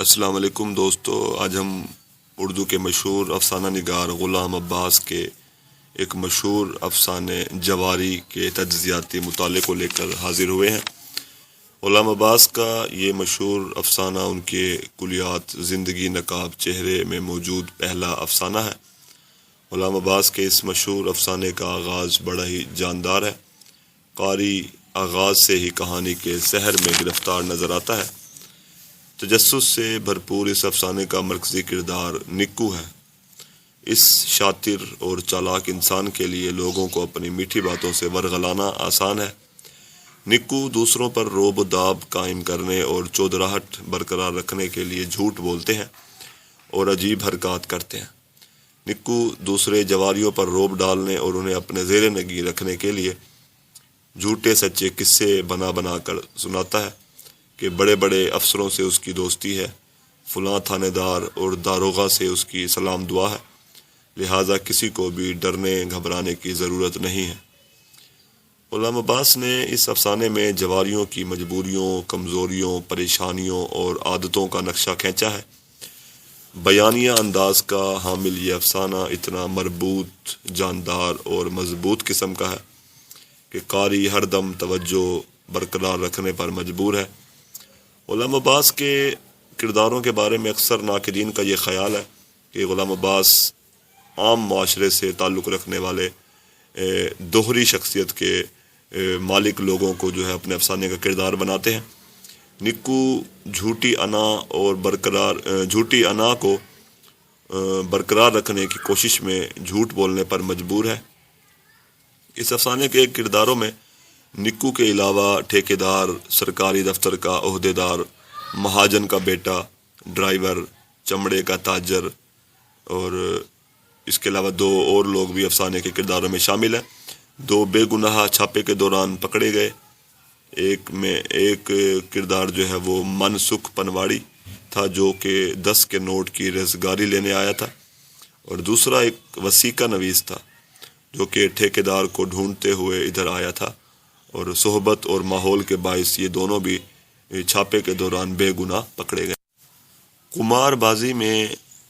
السلام علیکم دوستو، آج ہم اردو کے مشہور افسانہ نگار غلام عباس کے ایک مشہور افسانے جواری کے تجزیاتی مطالعے کو لے کر حاضر ہوئے ہیں۔ غلام عباس کا یہ مشہور افسانہ ان کے کلیات زندگی نقاب چہرے میں موجود پہلا افسانہ ہے۔ غلام عباس کے اس مشہور افسانے کا آغاز بڑا ہی جاندار ہے۔ قاری آغاز سے ہی کہانی کے سحر میں گرفتار نظر آتا ہے۔ تجسس سے بھرپور اس افسانے کا مرکزی کردار نکو ہے۔ اس شاطر اور چالاک انسان کے لیے لوگوں کو اپنی میٹھی باتوں سے ورغلانا آسان ہے۔ نکو دوسروں پر روب و داب قائم کرنے اور چودراہٹ برقرار رکھنے کے لیے جھوٹ بولتے ہیں اور عجیب حرکات کرتے ہیں۔ نکو دوسرے جواریوں پر روب ڈالنے اور انہیں اپنے زیر نگی رکھنے کے لیے جھوٹے سچے قصے بنا بنا کر سناتا ہے کہ بڑے بڑے افسروں سے اس کی دوستی ہے، فلاں تھانے دار اور داروغہ سے اس کی سلام دعا ہے، لہٰذا کسی کو بھی ڈرنے گھبرانے کی ضرورت نہیں ہے۔ غلام عباس نے اس افسانے میں جواریوں کی مجبوریوں، کمزوریوں، پریشانیوں اور عادتوں کا نقشہ کھینچا ہے۔ بیانیہ انداز کا حامل یہ افسانہ اتنا مربوط، جاندار اور مضبوط قسم کا ہے کہ قاری ہر دم توجہ برقرار رکھنے پر مجبور ہے۔ غلام عباس کے کرداروں کے بارے میں اکثر ناقدین کا یہ خیال ہے کہ غلام عباس عام معاشرے سے تعلق رکھنے والے دوہری شخصیت کے مالک لوگوں کو جو ہے اپنے افسانے کا کردار بناتے ہیں۔ نکو جھوٹی انا کو برقرار رکھنے کی کوشش میں جھوٹ بولنے پر مجبور ہے۔ اس افسانے کے کرداروں میں نکو کے علاوہ ٹھیکیدار، سرکاری دفتر کا عہدیدار، مہاجن کا بیٹا، ڈرائیور، چمڑے کا تاجر اور اس کے علاوہ دو اور لوگ بھی افسانے کے کرداروں میں شامل ہیں۔ دو بے گناہ چھاپے کے دوران پکڑے گئے۔ ایک کردار جو ہے وہ منسکھ پنواڑی تھا جو کہ 10 کے نوٹ کی رزگاری لینے آیا تھا، اور دوسرا ایک وثیقہ نویس تھا جو کہ ٹھیکیدار کو ڈھونڈتے ہوئے ادھر آیا تھا، اور صحبت اور ماحول کے باعث یہ دونوں بھی چھاپے کے دوران بے گناہ پکڑے گئے۔ قمار بازی میں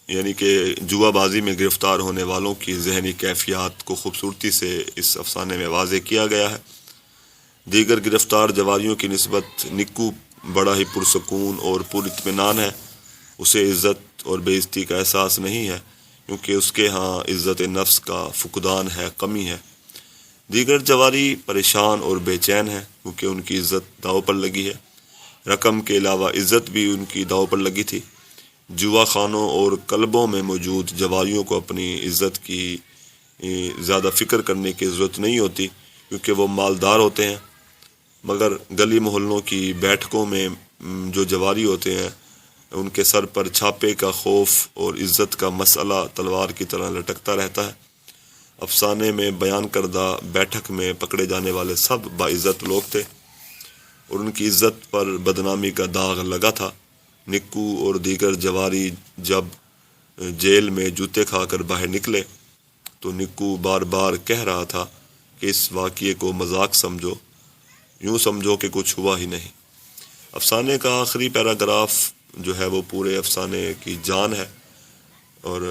یعنی کہ جوا بازی میں گرفتار ہونے والوں کی ذہنی کیفیات کو خوبصورتی سے اس افسانے میں واضح کیا گیا ہے۔ دیگر گرفتار جواریوں کی نسبت نکو بڑا ہی پرسکون اور پر اطمینان ہے۔ اسے عزت اور بے عزتی کا احساس نہیں ہے، کیونکہ اس کے ہاں عزت نفس کا فقدان ہے، کمی ہے۔ دیگر جواری پریشان اور بے چین ہیں کیونکہ ان کی عزت داؤ پر لگی ہے۔ رقم کے علاوہ عزت بھی ان کی داؤ پر لگی تھی۔ جوا خانوں اور کلبوں میں موجود جواریوں کو اپنی عزت کی زیادہ فکر کرنے کی ضرورت نہیں ہوتی کیونکہ وہ مالدار ہوتے ہیں، مگر گلی محلوں کی بیٹھکوں میں جو جواری ہوتے ہیں ان کے سر پر چھاپے کا خوف اور عزت کا مسئلہ تلوار کی طرح لٹکتا رہتا ہے۔ افسانے میں بیان کردہ بیٹھک میں پکڑے جانے والے سب باعزت لوگ تھے اور ان کی عزت پر بدنامی کا داغ لگا تھا۔ نکو اور دیگر جواری جب جیل میں جوتے کھا کر باہر نکلے تو نکو بار بار کہہ رہا تھا کہ اس واقعے کو مذاق سمجھو، یوں سمجھو کہ کچھ ہوا ہی نہیں۔ افسانے کا آخری پیراگراف جو ہے وہ پورے افسانے کی جان ہے، اور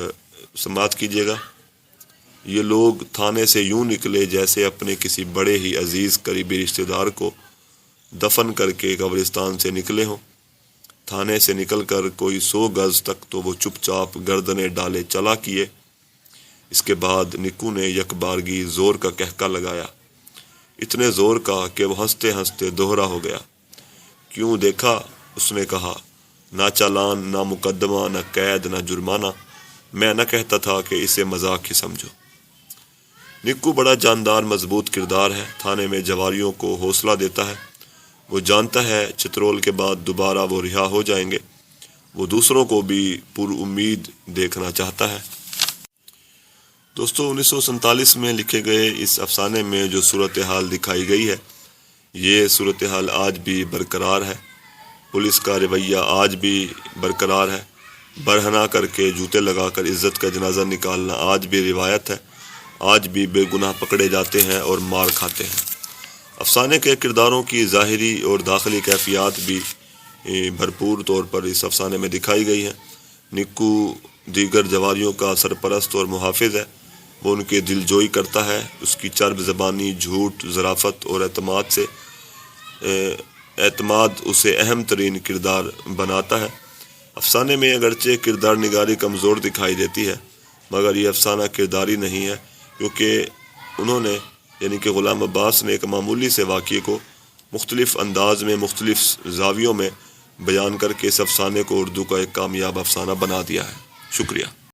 سماعت کیجیے گا۔ یہ لوگ تھانے سے یوں نکلے جیسے اپنے کسی بڑے ہی عزیز قریبی رشتہ دار کو دفن کر کے قبرستان سے نکلے ہوں۔ تھانے سے نکل کر کوئی 100 گز تک تو وہ چپ چاپ گردنیں ڈالے چلا کیے۔ اس کے بعد نکو نے یک بارگی زور کا کہکا لگایا، اتنے زور کا کہ وہ ہنستے ہنستے دوہرا ہو گیا۔ کیوں دیکھا؟ اس نے کہا، نہ چالان، نہ مقدمہ، نہ قید، نہ جرمانہ۔ میں نہ کہتا تھا کہ اسے مذاق ہی سمجھو۔ نکو بڑا جاندار مضبوط کردار ہے۔ تھانے میں جواریوں کو حوصلہ دیتا ہے۔ وہ جانتا ہے چترول کے بعد دوبارہ وہ رہا ہو جائیں گے۔ وہ دوسروں کو بھی پر امید دیکھنا چاہتا ہے۔ دوستو، 1947 میں لکھے گئے اس افسانے میں جو صورتحال دکھائی گئی ہے، یہ صورتحال آج بھی برقرار ہے۔ پولیس کا رویہ آج بھی برقرار ہے۔ برہنہ کر کے جوتے لگا کر عزت کا جنازہ نکالنا آج بھی روایت ہے۔ آج بھی بے گناہ پکڑے جاتے ہیں اور مار کھاتے ہیں۔ افسانے کے کرداروں کی ظاہری اور داخلی کیفیات بھی بھرپور طور پر اس افسانے میں دکھائی گئی ہیں۔ نکو دیگر جواریوں کا سرپرست اور محافظ ہے، وہ ان کے دل جوئی کرتا ہے، اس کی چرب زبانی، جھوٹ، ظرافت اور اعتماد اسے اہم ترین کردار بناتا ہے۔ افسانے میں اگرچہ کردار نگاری کمزور دکھائی دیتی ہے، مگر یہ افسانہ کرداری نہیں ہے، کیونکہ انہوں نے یعنی کہ غلام عباس نے ایک معمولی سے واقعے کو مختلف انداز میں، مختلف زاویوں میں بیان کر کے اس افسانے کو اردو کا ایک کامیاب افسانہ بنا دیا ہے۔ شکریہ۔